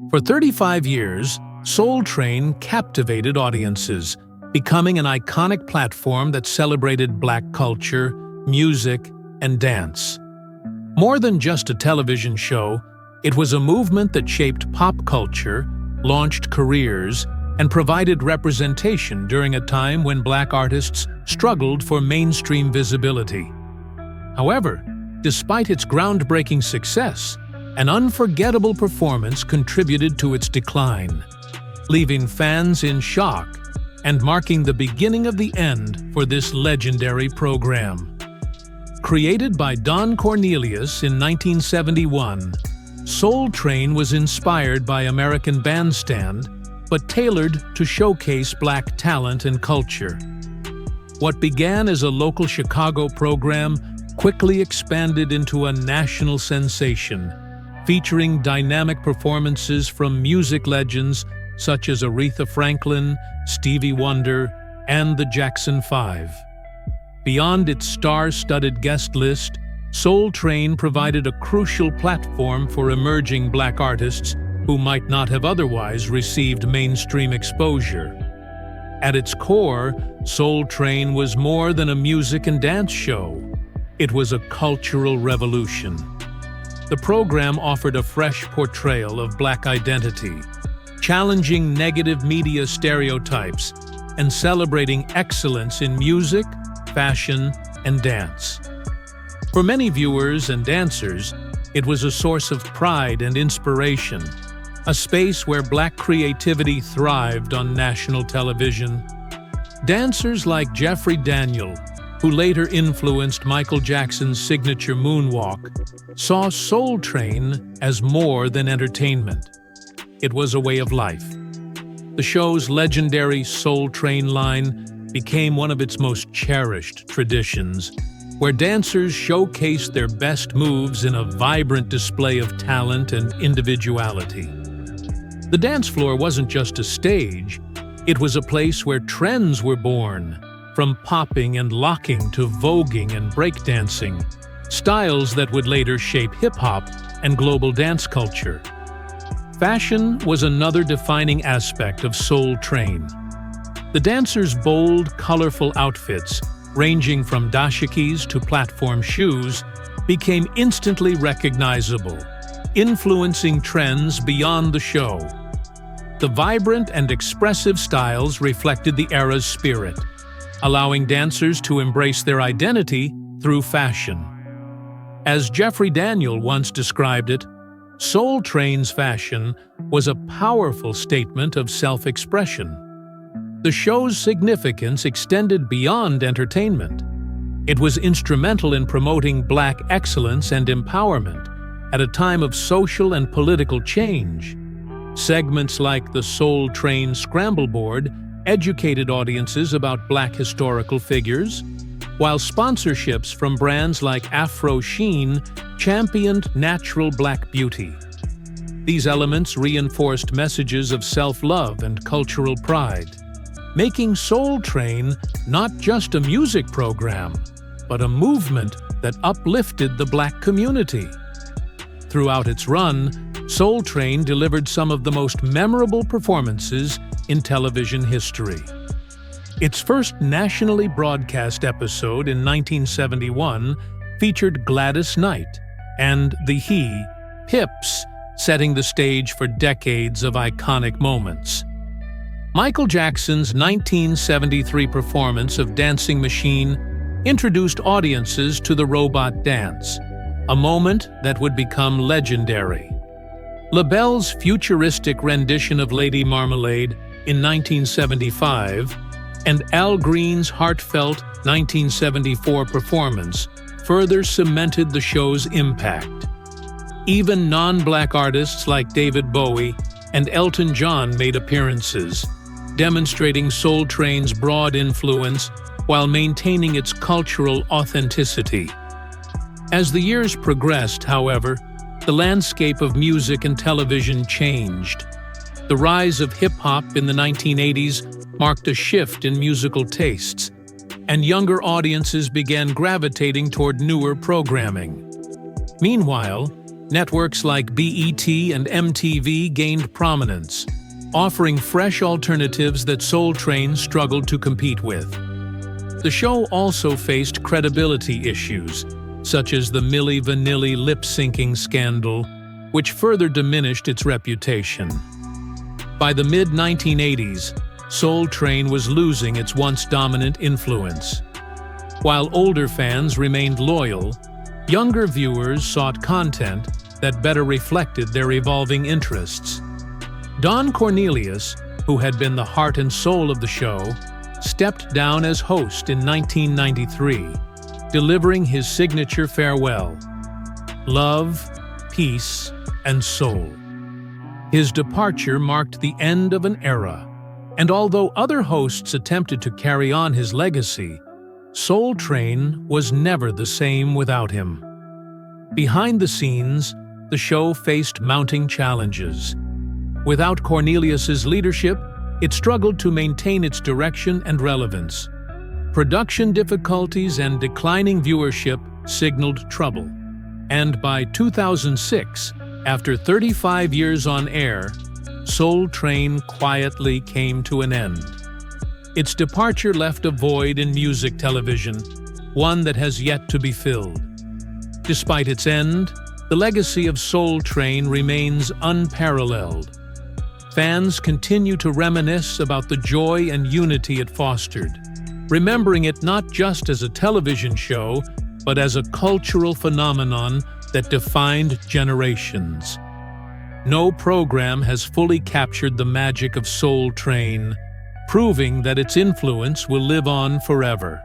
For 35 years, Soul Train captivated audiences, becoming an iconic platform that celebrated Black culture, music, and dance. More than just a television show, it was a movement that shaped pop culture, launched careers, and provided representation during a time when Black artists struggled for mainstream visibility. However, despite its groundbreaking success, an unforgettable performance contributed to its decline, leaving fans in shock and marking the beginning of the end for this legendary program. Created by Don Cornelius in 1971, Soul Train was inspired by American Bandstand, but tailored to showcase Black talent and culture. What began as a local Chicago program quickly expanded into a national sensation, featuring dynamic performances from music legends such as Aretha Franklin, Stevie Wonder, and the Jackson 5. Beyond its star-studded guest list, Soul Train provided a crucial platform for emerging Black artists who might not have otherwise received mainstream exposure. At its core, Soul Train was more than a music and dance show. It was a cultural revolution. The program offered a fresh portrayal of Black identity, challenging negative media stereotypes and celebrating excellence in music, fashion, and dance. For many viewers and dancers, it was a source of pride and inspiration, a space where Black creativity thrived on national television. Dancers like Jeffrey Daniel, who later influenced Michael Jackson's signature moonwalk, saw Soul Train as more than entertainment. It was a way of life. The show's legendary Soul Train line became one of its most cherished traditions, where dancers showcased their best moves in a vibrant display of talent and individuality. The dance floor wasn't just a stage, it was a place where trends were born, from popping and locking to voguing and breakdancing, styles that would later shape hip-hop and global dance culture. Fashion was another defining aspect of Soul Train. The dancers' bold, colorful outfits, ranging from dashikis to platform shoes, became instantly recognizable, influencing trends beyond the show. The vibrant and expressive styles reflected the era's spirit, allowing dancers to embrace their identity through fashion. As Jeffrey Daniel once described it, Soul Train's fashion was a powerful statement of self-expression. The show's significance extended beyond entertainment. It was instrumental in promoting Black excellence and empowerment at a time of social and political change. Segments like the Soul Train Scramble Board educated audiences about Black historical figures, while sponsorships from brands like Afro Sheen championed natural Black beauty. These elements reinforced messages of self-love and cultural pride, making Soul Train not just a music program, but a movement that uplifted the Black community. Throughout its run, Soul Train delivered some of the most memorable performances in television history. Its first nationally broadcast episode in 1971 featured Gladys Knight and the He, Pips, setting the stage for decades of iconic moments. Michael Jackson's 1973 performance of Dancing Machine introduced audiences to the robot dance, a moment that would become legendary. LaBelle's futuristic rendition of Lady Marmalade in 1975 and Al Green's heartfelt 1974 performance further cemented the show's impact. Even non-Black artists like David Bowie and Elton John made appearances, demonstrating Soul Train's broad influence while maintaining its cultural authenticity. As the years progressed, however, the landscape of music and television changed. The rise of hip-hop in the 1980s marked a shift in musical tastes, and younger audiences began gravitating toward newer programming. Meanwhile, Networks like BET and MTV gained prominence, offering fresh alternatives that Soul Train struggled to compete with. The show also faced credibility issues, such as the Milli Vanilli lip-syncing scandal, which further diminished its reputation. By the mid-1980s, Soul Train was losing its once dominant influence. While older fans remained loyal, younger viewers sought content that better reflected their evolving interests. Don Cornelius, who had been the heart and soul of the show, stepped down as host in 1993, delivering his signature farewell: love, peace, and soul. His departure marked the end of an era, and although other hosts attempted to carry on his legacy, Soul Train was never the same without him. Behind the scenes, the show faced mounting challenges. Without Cornelius's leadership, it struggled to maintain its direction and relevance. Production difficulties and declining viewership signaled trouble. And by 2006, after 35 years on air, Soul Train quietly came to an end. Its departure left a void in music television, one that has yet to be filled. Despite its end, the legacy of Soul Train remains unparalleled. Fans continue to reminisce about the joy and unity it fostered, remembering it not just as a television show, but as a cultural phenomenon that defined generations. No program has fully captured the magic of Soul Train, proving that its influence will live on forever.